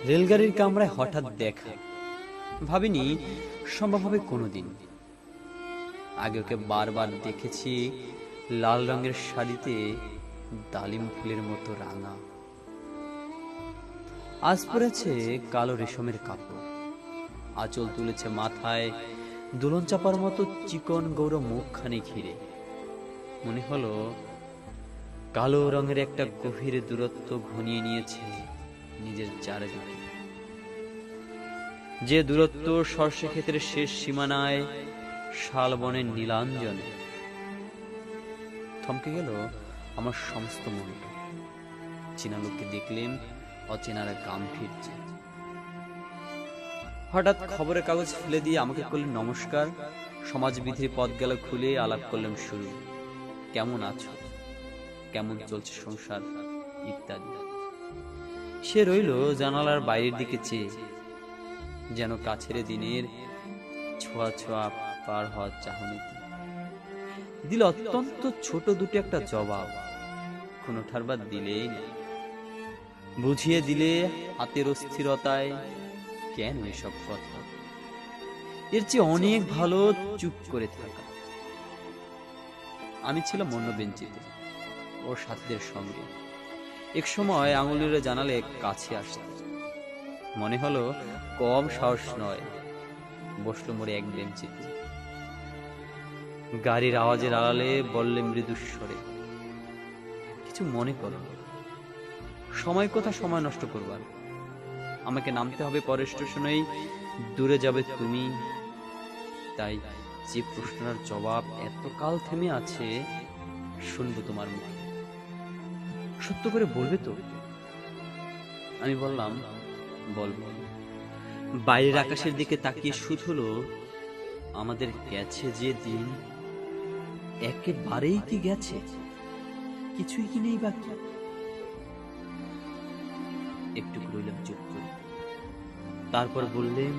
রেলগাড়ির কামরায় হঠাৎ দেখা, ভাবিনি সম্ভব হবে কোনোদিন। আগে ওকে বারবার দেখেছি লাল রঙের শাড়িতে ডালিম ফুলের মতো রাঙা, আজ পরেছে কালো রেশমের কাপড়, আঁচল তুলেছে মাথায়, দুলন চাপার মতো চিকন গৌর মুখখানি ঘিরে। মনে হলো কালো রঙের একটা গভীর দূরত্ব ঘনিয়ে নিয়েছে নিজের চারিদিকে, যে দূরত্ব সর্ষে ক্ষেতের শেষ সীমানায় শালবনের নীলাঞ্জনে। থমকে গেল আমার সমস্ত মনটা। চেনা লোককে দেখলেন অচেনার গাম্ভীর্যে। হঠাৎ খবরের কাগজ ফেলে দিয়ে আমাকে করলেন নমস্কার, সমাজবিধির পথ গেল খুলে, আলাপ করলাম শুরু। কেমন আছো, কেমন চলছে সংসার ইত্যাদি। সে রইল জানালার বাইরের দিকে চেয়ে, যেন কাছের দিনের ছোঁয়া ছোঁয়া পার হওয়ার চাহনিতে। দিল অত্যন্ত ছোট দুটো একটা জবাব, কোনো ঠারবার দিলেই না। বুঝিয়ে দিলে হাতের অস্থিরতায় কেন এসব কথা, এর চেয়ে অনেক ভালো চুপ করে থাকা। আমি ছিলাম অন্য বেঞ্চিতে ওর সাথীদের সঙ্গে। এক সময় আঙুলের জানালে কাছে আসতে, মনে হলো কম সাহস নয়। বসলো মোরে এক বেঞ্চিতে। গাড়ির আওয়াজের আড়ালে বললে মৃদুস্বরে, কিছু মনে করো, সময় কথা সময় নষ্ট করবার। আমাকে নামতে হবে পরের স্টেশনেই, দূরে যাবে তুমি। তাই যে প্রশ্নের জবাব এতকাল থেমে আছে শুনবো তোমার মুখে। সত্য করে বলবে তো? আমি বললাম বলবো। বাইরের আকাশের দিকে তাকিয়ে শুধু হলো, আমাদের গেছে যে দিন একেবারেই কি গেছে, কিছুই কি নেই বাকি। একটু রইলাম চুপ করে, তারপর বললেন,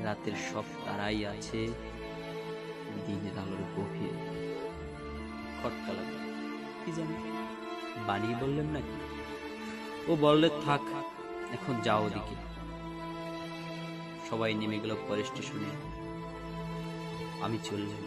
রাতের সব তারাই আছে দিনের আলোর গভীরে। খটকা লাগে, কি জানি বানিয়ে বললেন নাকি। ও বললে থাক, এখন যাও ওদিকে। সবাই নেমে গেল পরের স্টেশনে, আমি চললাম।